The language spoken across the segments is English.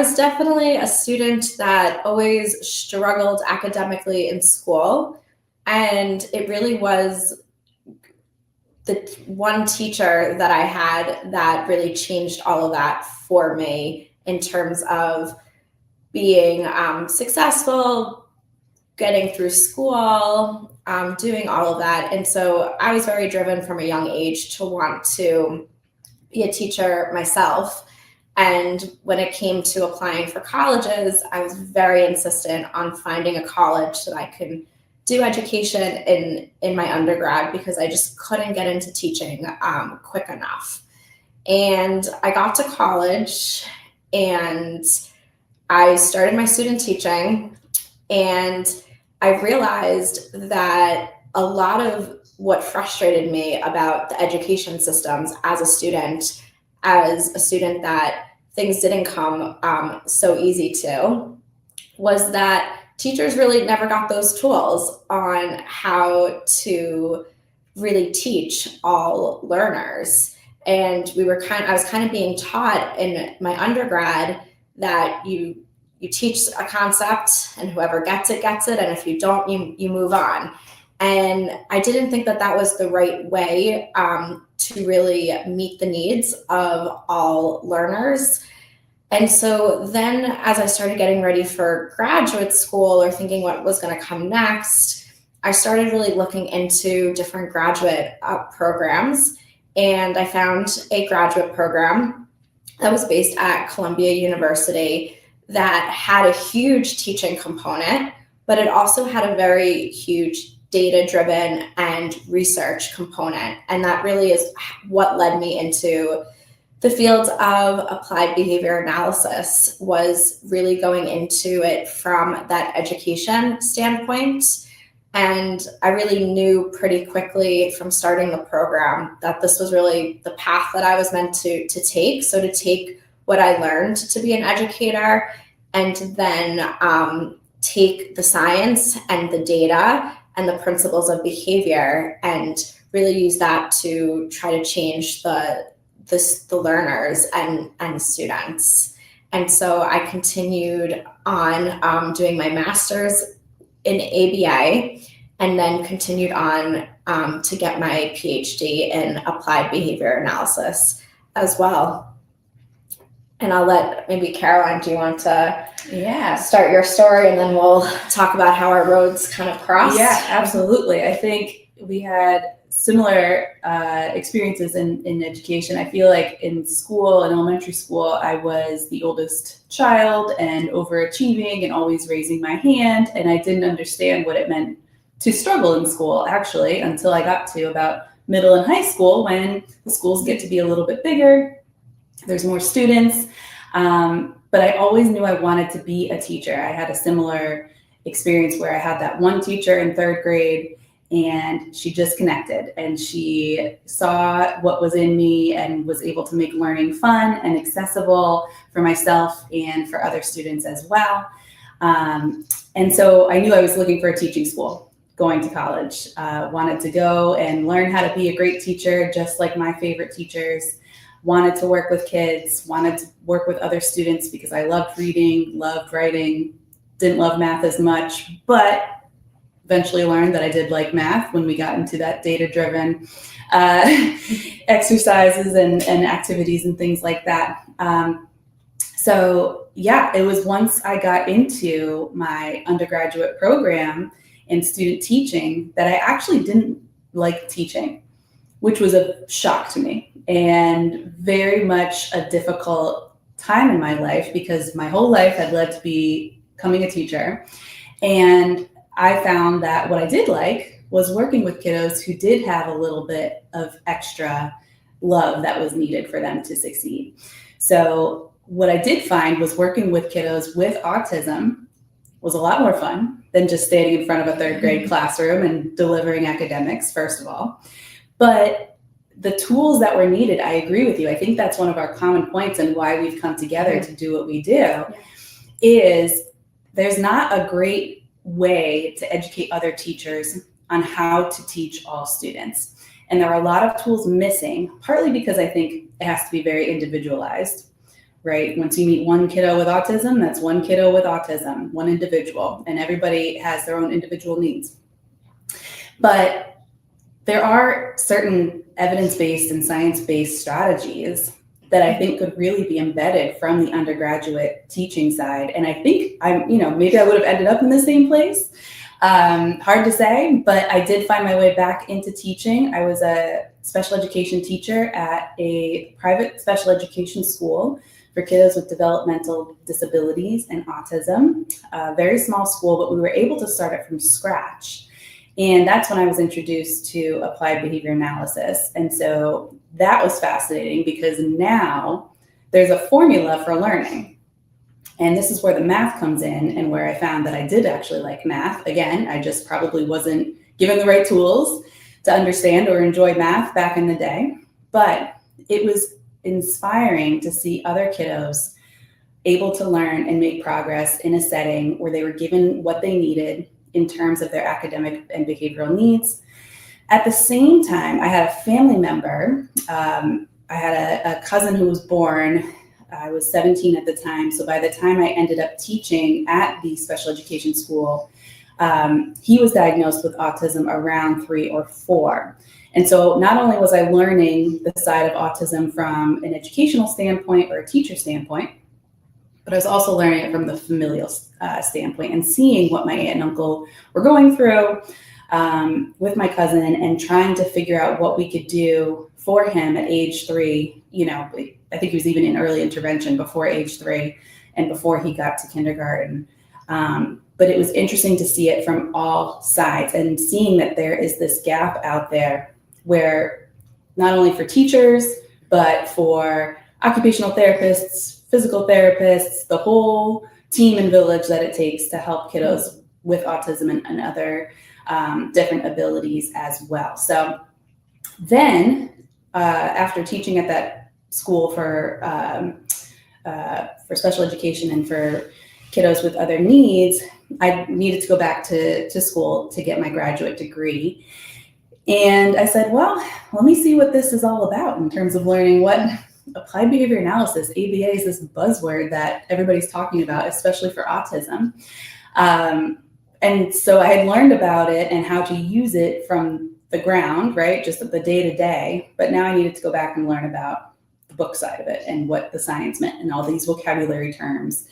was definitely a student that always struggled academically in school, and it really was the one teacher that I had that really changed all of that for me in terms of being successful, getting through school, doing all of that. And so I was very driven from a young age to want to be a teacher myself. And when it came to applying for colleges, I was very insistent on finding a college that I could do education in my undergrad, because I just couldn't get into teaching quick enough. And I got to college and I started my student teaching, and I realized that a lot of what frustrated me about the education systems as a student that things didn't come so easy to, was that teachers really never got those tools on how to really teach all learners. And I was kind of being taught in my undergrad that you teach a concept and whoever gets it, and if you don't, you move on. And I didn't think that was the right way to really meet the needs of all learners. And so then as I started getting ready for graduate school or thinking what was going to come next, I started really looking into different graduate programs. And I found a graduate program that was based at Columbia University that had a huge teaching component, but it also had a very huge data-driven and research component. And that really is what led me into the field of applied behavior analysis, was really going into it from that education standpoint. And I really knew pretty quickly from starting the program that this was really the path that I was meant to take. So to take what I learned to be an educator and then take the science and the data and the principles of behavior and really use that to try to change the learners and students. And so I continued on doing my master's in ABA, and then continued on to get my Ph.D. in applied behavior analysis as well. And I'll let maybe Caroline, do you want to start your story, and then we'll talk about how our roads kind of crossed? Yeah, absolutely. I think we had similar experiences in education. I feel like in school, in elementary school, I was the oldest child and overachieving and always raising my hand. And I didn't understand what it meant to struggle in school, actually, until I got to about middle and high school, when the schools get to be a little bit bigger. There's more students. But I always knew I wanted to be a teacher. I had a similar experience where I had that one teacher in third grade, and she just connected, and she saw what was in me and was able to make learning fun and accessible for myself and for other students as well. And so I knew I was looking for a teaching school going to college, wanted to go and learn how to be a great teacher, just like my favorite teachers, wanted to work with kids, wanted to work with other students because I loved reading, loved writing, didn't love math as much, but eventually learned that I did like math when we got into that data-driven exercises and activities and things like that. So yeah, it was once I got into my undergraduate program in student teaching that I actually didn't like teaching, which was a shock to me and very much a difficult time in my life, because my whole life had led to becoming a teacher. And I found that what I did like was working with kiddos who did have a little bit of extra love that was needed for them to succeed. So what I did find was working with kiddos with autism was a lot more fun than just standing in front of a third grade classroom and delivering academics, first of all. But the tools that were needed, I agree with you. I think that's one of our common points and why we've come together to do what we do, is there's not a great way to educate other teachers on how to teach all students. And there are a lot of tools missing, partly because I think it has to be very individualized, right? Once you meet one kiddo with autism, that's one kiddo with autism, one individual, and everybody has their own individual needs. But there are certain evidence-based and science-based strategies that I think could really be embedded from the undergraduate teaching side. And I think maybe I would have ended up in the same place. Hard to say, but I did find my way back into teaching. I was a special education teacher at a private special education school for kiddos with developmental disabilities and autism. A very small school, but we were able to start it from scratch. And that's when I was introduced to applied behavior analysis. And so that was fascinating because now there's a formula for learning. And this is where the math comes in and where I found that I did actually like math. Again, I just probably wasn't given the right tools to understand or enjoy math back in the day. But it was inspiring to see other kiddos able to learn and make progress in a setting where they were given what they needed in terms of their academic and behavioral needs. At the same time, I had a family member. I had a cousin who was born. I was 17 at the time. So by the time I ended up teaching at the special education school, he was diagnosed with autism around 3 or 4. And so not only was I learning the side of autism from an educational standpoint or a teacher standpoint, but I was also learning it from the familial standpoint and seeing what my aunt and uncle were going through with my cousin and trying to figure out what we could do for him at age 3. I think he was even in early intervention before age 3 and before he got to kindergarten. But it was interesting to see it from all sides and seeing that there is this gap out there where not only for teachers, but for occupational therapists, physical therapists, the whole team and village that it takes to help kiddos with autism and other different abilities as well. So then after teaching at that school for special education and for kiddos with other needs, I needed to go back to school to get my graduate degree. And I said, well, let me see what this is all about in terms of learning what applied behavior analysis, ABA, is this buzzword that everybody's talking about, especially for autism. And so I had learned about it and how to use it from the ground, right? Just the day to day. But now I needed to go back and learn about the book side of it and what the science meant and all these vocabulary terms.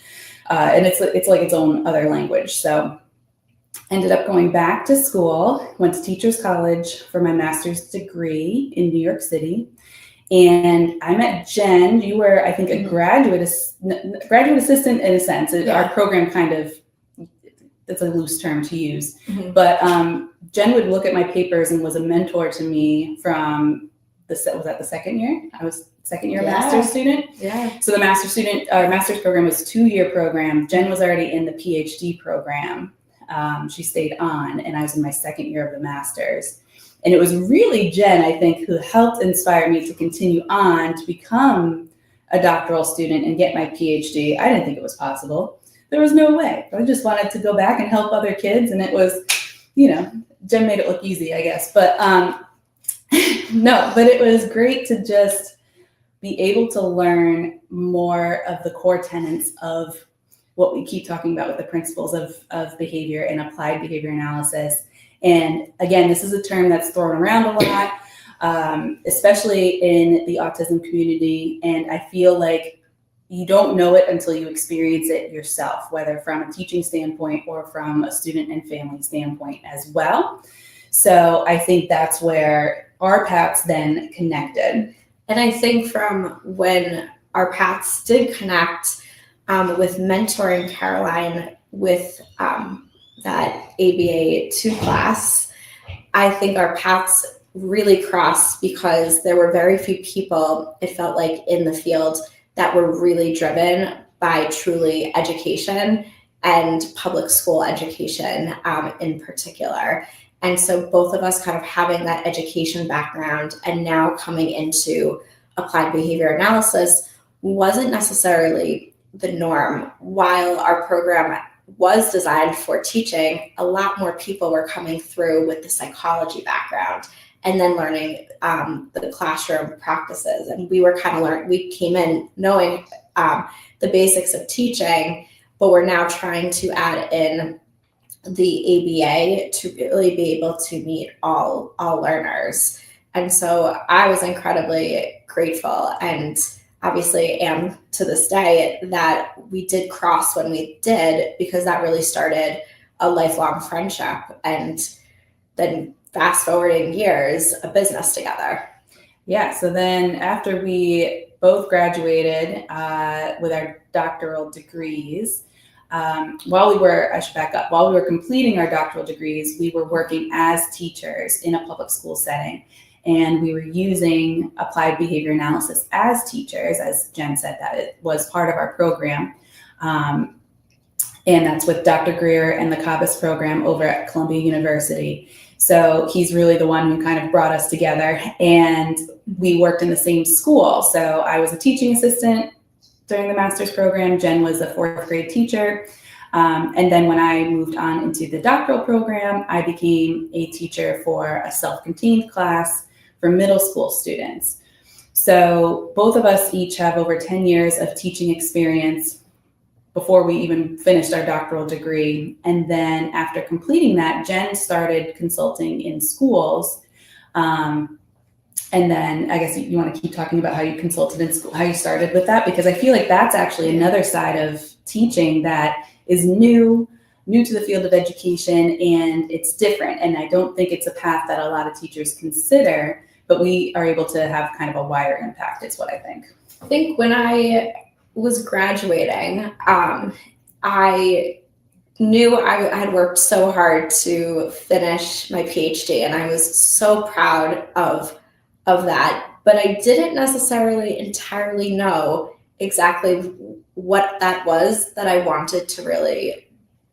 And it's like its own other language. So ended up going back to school, went to Teachers College for my master's degree in New York City. And I met Jen. You were, I think, a graduate assistant in a sense. Yeah. Our program kind of, it's a loose term to use. Mm-hmm. But Jen would look at my papers and was a mentor to me from was that the second year? I was second year master's student. Yeah. So the master's program was a 2-year program. Jen was already in the Ph.D. program. She stayed on, and I was in my second year of the master's. And it was really Jen, I think, who helped inspire me to continue on to become a doctoral student and get my PhD. I didn't think it was possible. There was no way. I just wanted to go back and help other kids. And it was, Jen made it look easy, I guess. But no, but it was great to just be able to learn more of the core tenets of what we keep talking about with the principles of behavior and applied behavior analysis. And again, this is a term that's thrown around a lot, especially in the autism community. And I feel like you don't know it until you experience it yourself, whether from a teaching standpoint or from a student and family standpoint as well. So I think that's where our paths then connected. And I think from when our paths did connect with mentoring Caroline with that ABA 2 class, I think our paths really crossed because there were very few people, it felt like, in the field that were really driven by truly education and public school education in particular. And so both of us kind of having that education background and now coming into applied behavior analysis wasn't necessarily the norm. While our program was designed for teaching, a lot more people were coming through with the psychology background and then learning the classroom practices. And we were we came in knowing the basics of teaching, but we're now trying to add in the ABA to really be able to meet all learners. And so I was incredibly grateful, and obviously am to this day, that we did cross when we did, because that really started a lifelong friendship, and then fast forwarding years, a business together. Yeah, so then after we both graduated with our doctoral degrees, while we were completing our doctoral degrees, we were working as teachers in a public school setting. And we were using applied behavior analysis as teachers, as Jen said, that it was part of our program. And that's with Dr. Greer and the CABAS program over at Columbia University. So he's really the one who kind of brought us together, and we worked in the same school. So I was a teaching assistant during the master's program. Jen was a 4th grade teacher. And then when I moved on into the doctoral program, I became a teacher for a self-contained class for middle school students. So both of us each have over 10 years of teaching experience before we even finished our doctoral degree. And then after completing that, Jen started consulting in schools. And then I guess you want to keep talking about how you consulted in school, how you started with that, because I feel like that's actually another side of teaching that is new to the field of education, and it's different. And I don't think it's a path that a lot of teachers consider, but we are able to have kind of a wider impact, is what I think. I think when I was graduating, I knew I had worked so hard to finish my Ph.D., and I was so proud of that, but I didn't necessarily entirely know exactly what that was that I wanted to really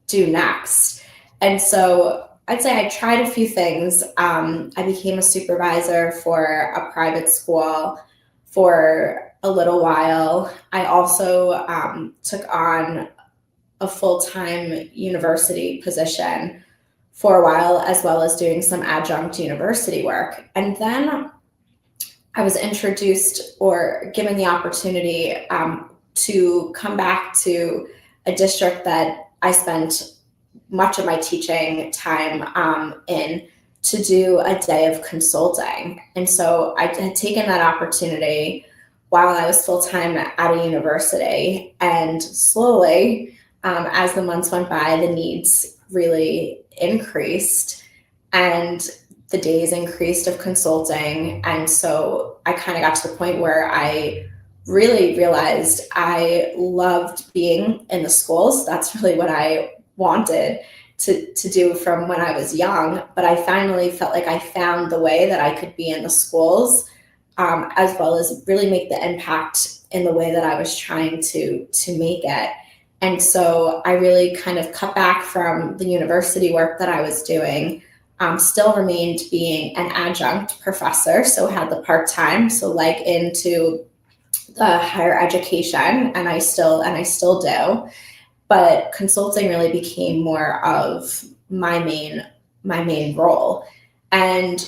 do next. And so I'd say I tried a few things. I became a supervisor for a private school for a little while. I also took on a full-time university position for a while, as well as doing some adjunct university work. And then I was introduced or given the opportunity to come back to a district that I spent much of my teaching time in, to do a day of consulting. And so I had taken that opportunity while I was full-time at a university, and slowly, as the months went by, the needs really increased and the days increased of consulting. And so I kind of got to the point where I really realized I loved being in the schools. That's really what I wanted to do from when I was young. But I finally felt like I found the way that I could be in the schools, as well as really make the impact in the way that I was trying to make it. And so I really kind of cut back from the university work that I was doing, still remained being an adjunct professor, so had the part-time, so like into the higher education, and I still do, but consulting really became more of my main role. And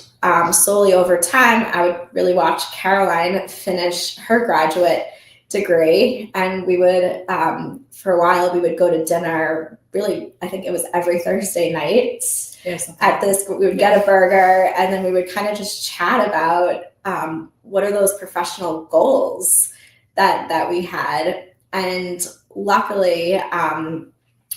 slowly over time, I would really watch Caroline finish her graduate degree, and we would, for a while, we would go to dinner, really, I think it was every Thursday night at this, we would get a burger, and then we would kind of just chat about what are those professional goals that we had. And luckily, a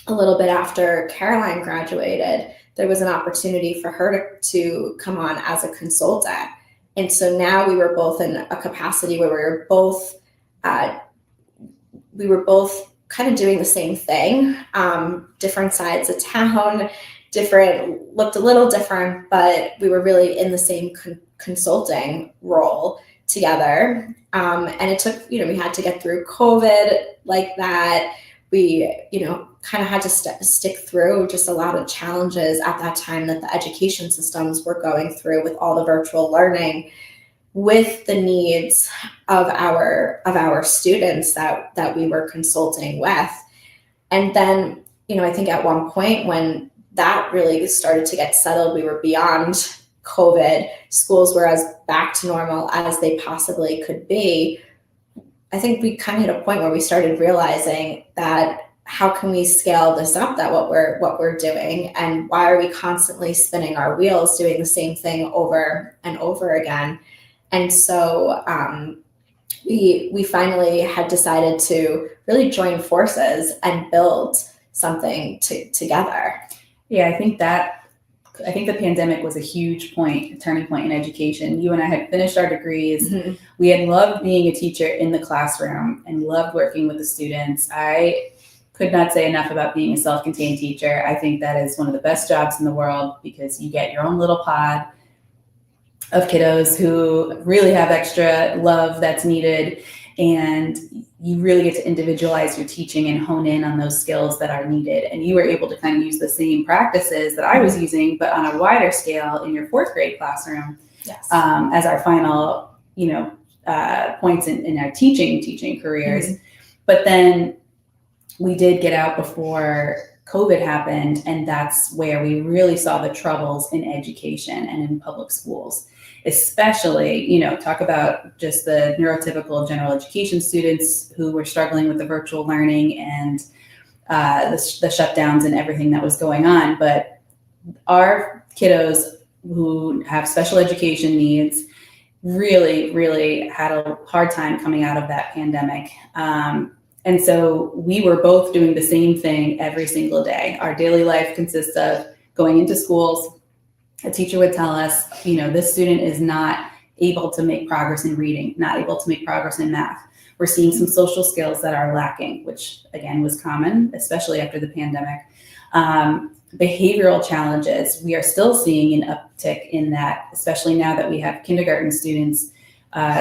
little bit after Caroline graduated, there was an opportunity for her to come on as a consultant. And so now we were both in a capacity where we were both kind of doing the same thing, different sides of town, looked a little different, but we were really in the same consulting role together. And it took, we had to get through COVID like that. We, kind of had to stick through just a lot of challenges at that time that the education systems were going through with all the virtual learning, with the needs of our students that we were consulting with. And then, I think at one point when that really started to get settled, we were beyond COVID, schools were as back to normal as they possibly could be, I think we kind of hit a point where we started realizing that how can we scale this up, that what we're doing, and why are we constantly spinning our wheels doing the same thing over and over again? And so we finally had decided to really join forces and build something together. Yeah, I think the pandemic was a huge turning point in education. You and I had finished our degrees. Mm-hmm. We had loved being a teacher in the classroom and loved working with the students. I could not say enough about being a self-contained teacher. I think that is one of the best jobs in the world because you get your own little pod of kiddos who really have extra love that's needed, and you really get to individualize your teaching and hone in on those skills that are needed. And you were able to kind of use the same practices that I was using, but on a wider scale in your fourth grade classroom. Yes. As our final, points in our teaching careers. Mm-hmm. But then we did get out before COVID happened, and that's where we really saw the troubles in education and in public schools. Especially, talk about just the neurotypical general education students who were struggling with the virtual learning and the shutdowns and everything that was going on. But our kiddos who have special education needs really, really had a hard time coming out of that pandemic. And so we were both doing the same thing every single day. Our daily life consists of going into schools. A teacher would tell us, this student is not able to make progress in reading, not able to make progress in math. We're seeing some social skills that are lacking, which again was common, especially after the pandemic. Behavioral challenges, we are still seeing an uptick in that, especially now that we have kindergarten students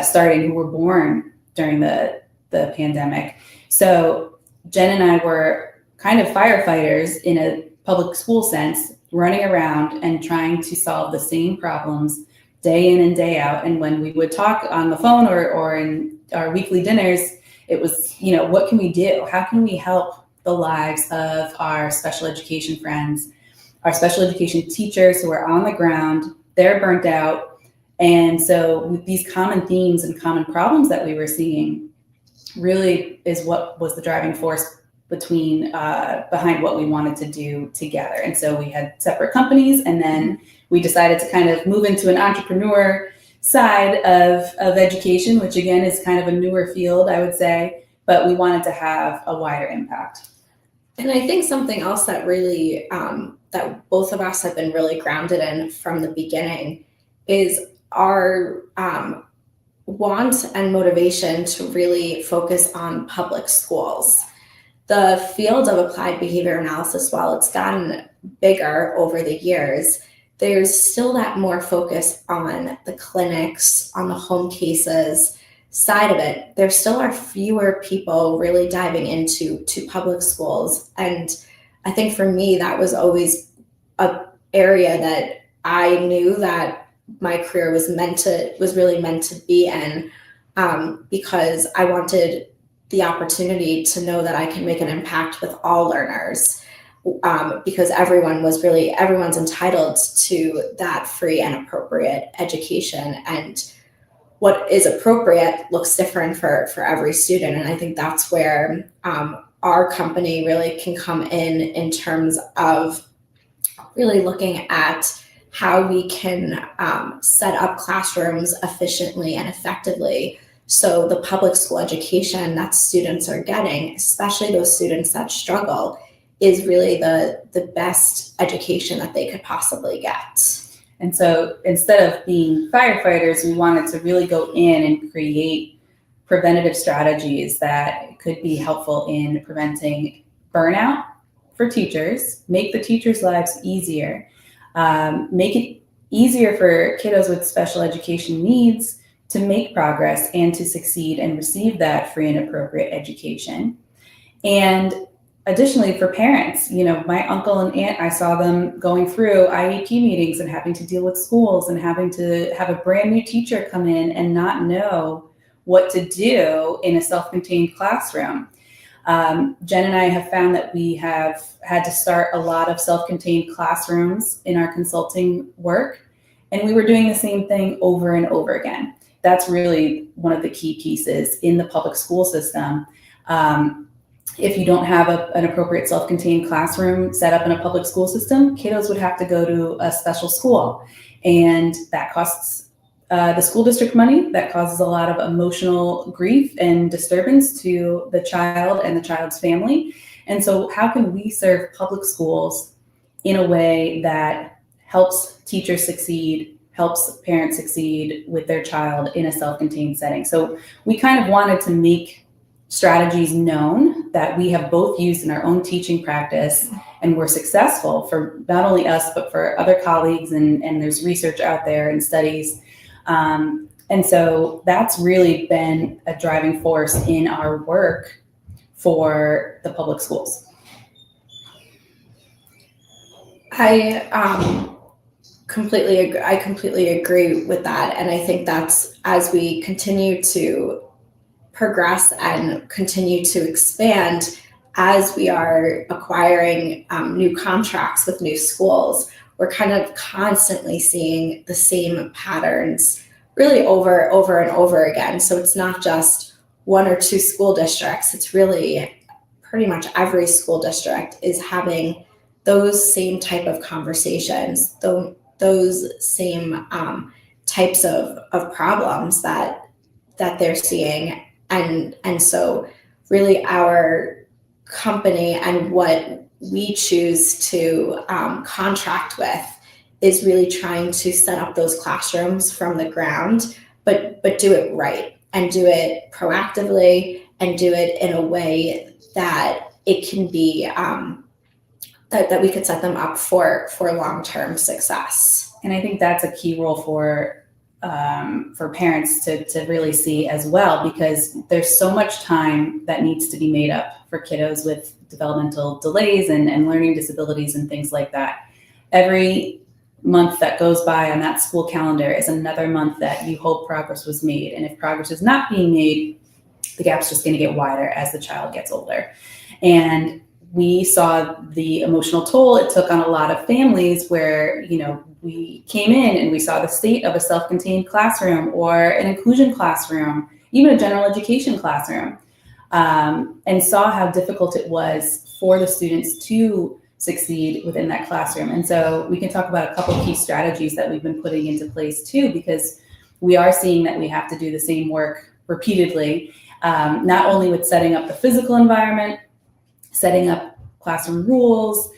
starting who were born during the pandemic. So Jen and I were kind of firefighters in a public school sense, running around and trying to solve the same problems day in and day out. And when we would talk on the phone or in our weekly dinners, it was, what can we do? How can we help the lives of our special education friends, our special education teachers who are on the ground? They're burnt out. And so with these common themes and common problems that we were seeing really is what was the driving force behind what we wanted to do together. And so we had separate companies, and then we decided to kind of move into an entrepreneur side of education, which again is kind of a newer field, I would say, but we wanted to have a wider impact. And I think something else that really, that both of us have been really grounded in from the beginning is our want and motivation to really focus on public schools. The field of applied behavior analysis, while it's gotten bigger over the years, there's still that more focus on the clinics, on the home cases side of it. There still are fewer people really diving into public schools. And I think for me, that was always an area that I knew that my career was really meant to be in, because I wanted the opportunity to know that I can make an impact with all learners, because everyone's entitled to that free and appropriate education, and what is appropriate looks different for every student. And I think that's where our company really can come in terms of really looking at how we can set up classrooms efficiently and effectively. So the public school education that students are getting, especially those students that struggle, is really the best education that they could possibly get. And so instead of being firefighters, we wanted to really go in and create preventative strategies that could be helpful in preventing burnout for teachers, make the teachers' lives easier, make it easier for kiddos with special education needs to make progress and to succeed and receive that free and appropriate education. And additionally, for parents, my uncle and aunt, I saw them going through IEP meetings and having to deal with schools and having to have a brand new teacher come in and not know what to do in a self-contained classroom. Jen and I have found that we have had to start a lot of self-contained classrooms in our consulting work. And we were doing the same thing over and over again. That's really one of the key pieces in the public school system. If you don't have an appropriate self-contained classroom set up in a public school system, kiddos would have to go to a special school. And that costs the school district money. That causes a lot of emotional grief and disturbance to the child and the child's family. And so how can we serve public schools in a way that helps teachers succeed, helps parents succeed with their child in a self-contained setting? So we kind of wanted to make strategies known that we have both used in our own teaching practice and were successful for not only us, but for other colleagues, and there's research out there and studies. And so that's really been a driving force in our work for the public schools. I completely agree with that. And I think that's, as we continue to progress and continue to expand, as we are acquiring new contracts with new schools, we're kind of constantly seeing the same patterns really over and over again. So it's not just one or two school districts, it's really pretty much every school district is having those same type of conversations, those same types of problems that they're seeing. And so really our company and what we choose to contract with is really trying to set up those classrooms from the ground, but do it right and do it proactively and do it in a way that it can be that we could set them up for long-term success. And I think that's a key role for parents to really see as well, because there's so much time that needs to be made up for kiddos with developmental delays and learning disabilities and things like that. Every month that goes by on that school calendar is another month that you hope progress was made. And if progress is not being made, the gap's just going to get wider as the child gets older. And we saw the emotional toll it took on a lot of families where, we came in and we saw the state of a self-contained classroom or an inclusion classroom, even a general education classroom, and saw how difficult it was for the students to succeed within that classroom. And so we can talk about a couple of key strategies that we've been putting into place too, because we are seeing that we have to do the same work repeatedly, not only with setting up the physical environment, setting up classroom rules,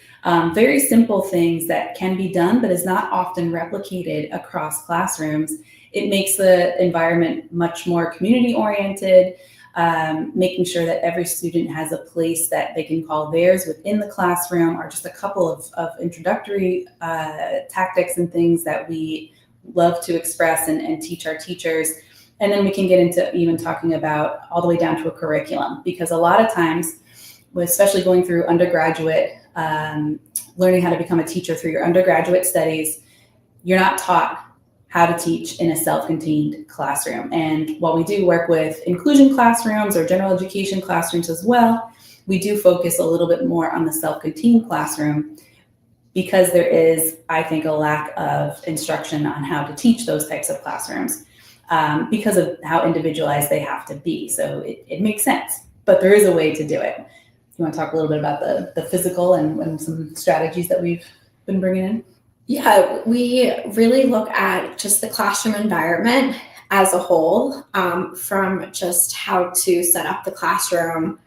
very simple things that can be done, but is not often replicated across classrooms. It makes the environment much more community oriented, making sure that every student has a place that they can call theirs within the classroom, or just a couple of introductory tactics and things that we love to express and teach our teachers. And then we can get into even talking about all the way down to a curriculum, because a lot of times, especially going through undergraduate, learning how to become a teacher through your undergraduate studies, you're not taught how to teach in a self-contained classroom. And while we do work with inclusion classrooms or general education classrooms as well, we do focus a little bit more on the self-contained classroom, because there is, I think, a lack of instruction on how to teach those types of classrooms because of how individualized they have to be. So it makes sense, but there is a way to do it. You want to talk a little bit about the physical and some strategies that we've been bringing in? Yeah, we really look at just the classroom environment as a whole, from just how to set up the classroom,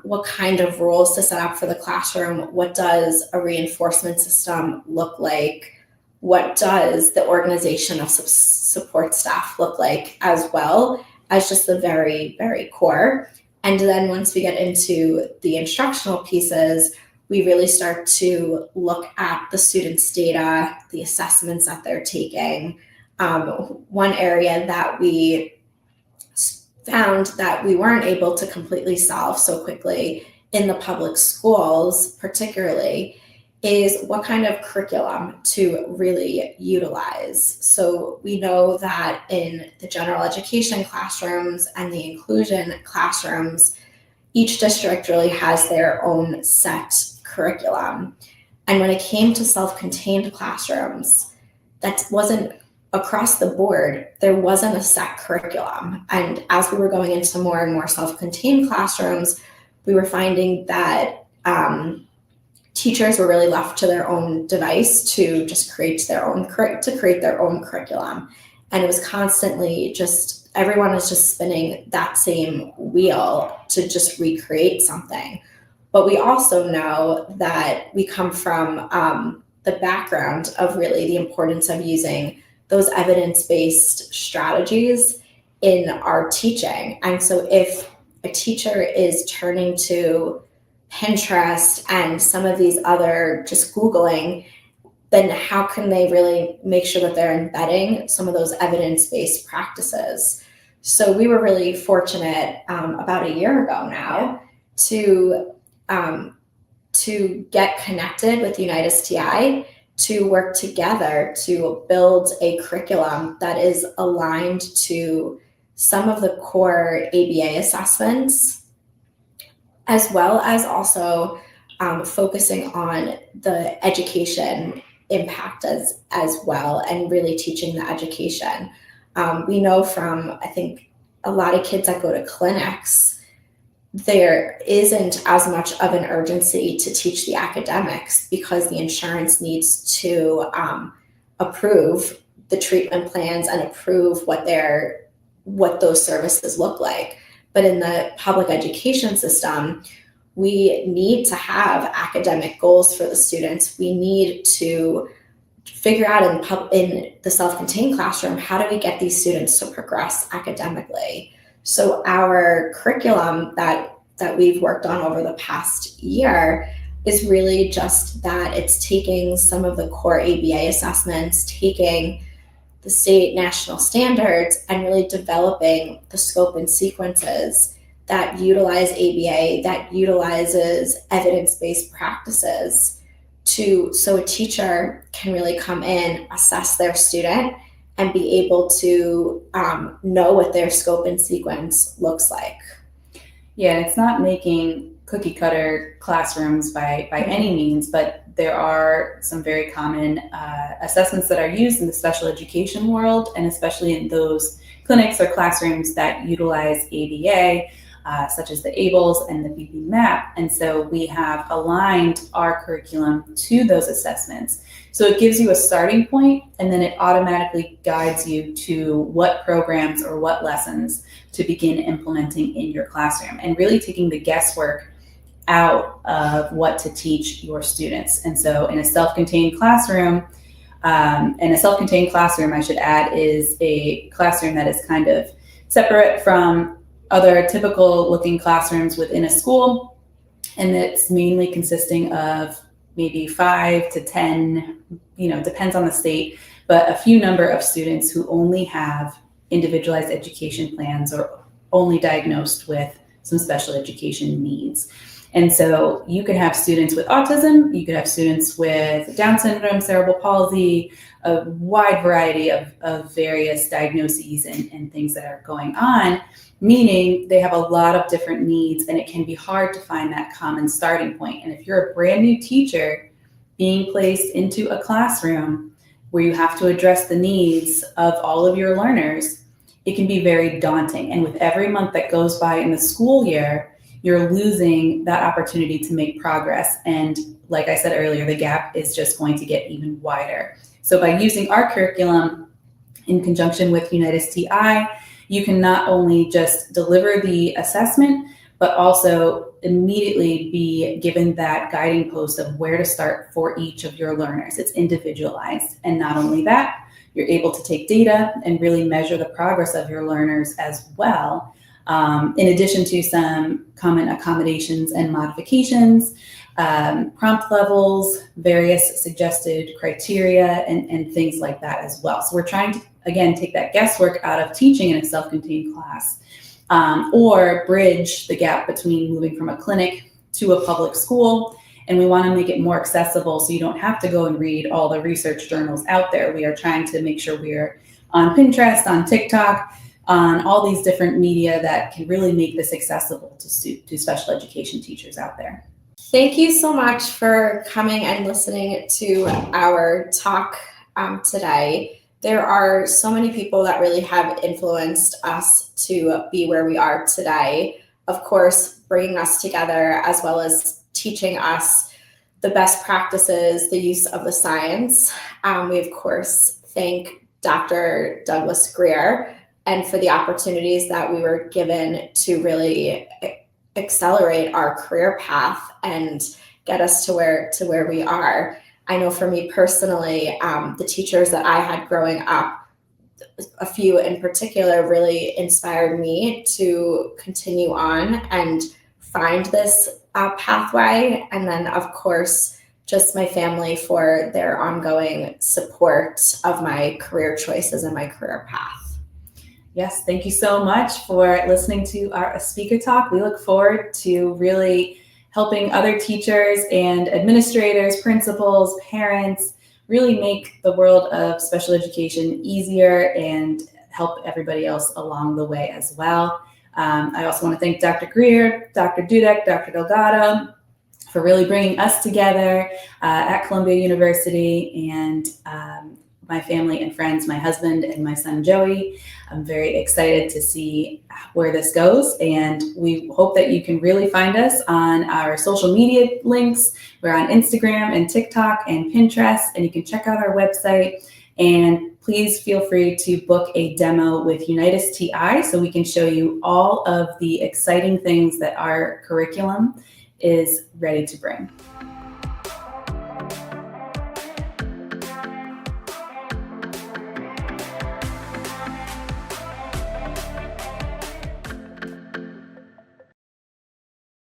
what kind of rules to set up for the classroom, what does a reinforcement system look like, what does the organization of support staff look like, as well as just the very, very core. And then once we get into the instructional pieces, we really start to look at the students' data, the assessments that they're taking. One area that we found that we weren't able to completely solve so quickly in the public schools particularly is what kind of curriculum to really utilize. So we know that in the general education classrooms and the inclusion classrooms, each district really has their own set curriculum. And when it came to self-contained classrooms, that wasn't across the board. There wasn't a set curriculum. And as we were going into more and more self-contained classrooms, we were finding that teachers were really left to their own device to just create their own curriculum. And it was constantly just, everyone was just spinning that same wheel to just recreate something. But we also know that we come from the background of really the importance of using those evidence-based strategies in our teaching. And so if a teacher is turning to Pinterest and some of these other just Googling, then how can they really make sure that they're embedding some of those evidence-based practices? So we were really fortunate about a year ago now to get connected with UnitedSTI to work together to build a curriculum that is aligned to some of the core ABA assessments, as well as also focusing on the education impact as well, and really teaching the education. We know from, I think, a lot of kids that go to clinics, there isn't as much of an urgency to teach the academics because the insurance needs to approve the treatment plans and approve what those services look like. But in the public education system, we need to have academic goals for the students. We need to figure out in the self-contained classroom, how do we get these students to progress academically? So our curriculum that we've worked on over the past year is really just that. It's taking some of the core ABA assessments, taking the state national standards, and really developing the scope and sequences that utilize ABA, that utilizes evidence-based practices so a teacher can really come in, assess their student, and be able to know what their scope and sequence looks like. Yeah, it's not making cookie cutter classrooms by any means, but there are some very common assessments that are used in the special education world, and especially in those clinics or classrooms that utilize ABA, such as the ABLS and the BB-MAP. And so we have aligned our curriculum to those assessments. So it gives you a starting point, and then it automatically guides you to what programs or what lessons to begin implementing in your classroom, and really taking the guesswork out of what to teach your students. And so in a self-contained classroom, I should add, is a classroom that is kind of separate from other typical looking classrooms within a school. And it's mainly consisting of maybe 5 to 10, depends on the state, but a few number of students who only have individualized education plans or only diagnosed with some special education needs. And so you could have students with autism, you could have students with Down syndrome, cerebral palsy, a wide variety of various diagnoses and things that are going on, meaning they have a lot of different needs, and it can be hard to find that common starting point. And if you're a brand new teacher being placed into a classroom where you have to address the needs of all of your learners, it can be very daunting. And with every month that goes by in the school year, you're losing that opportunity to make progress. And like I said earlier, the gap is just going to get even wider. So by using our curriculum in conjunction with UnitedSTI, you can not only just deliver the assessment, but also immediately be given that guiding post of where to start for each of your learners. It's individualized. And not only that, you're able to take data and really measure the progress of your learners as well, in addition to some common accommodations and modifications, prompt levels, various suggested criteria, and things like that as well. So we're trying to, again, take that guesswork out of teaching in a self-contained class, or bridge the gap between moving from a clinic to a public school. And we want to make it more accessible so you don't have to go and read all the research journals out there. We are trying to make sure we're on Pinterest, on TikTok, on all these different media that can really make this accessible to special education teachers out there. Thank you so much for coming and listening to our talk today. There are so many people that really have influenced us to be where we are today. Of course, bringing us together as well as teaching us the best practices, the use of the science. We, of course, thank Dr. Douglas Greer and for the opportunities that we were given to really accelerate our career path and get us to where we are. I know for me personally, the teachers that I had growing up, a few in particular, really inspired me to continue on and find this pathway. And then, of course, just my family for their ongoing support of my career choices and my career path. Yes, thank you so much for listening to our ASPIKA Talk. We look forward to really helping other teachers and administrators, principals, parents really make the world of special education easier and help everybody else along the way as well. I also want to thank Dr. Greer, Dr. Dudek, Dr. Delgado for really bringing us together at Columbia University, and my family and friends, my husband and my son Joey. I'm very excited to see where this goes, and we hope that you can really find us on our social media links. We're on Instagram and TikTok and Pinterest, and you can check out our website. And please feel free to book a demo with Unitas TI so we can show you all of the exciting things that our curriculum is ready to bring.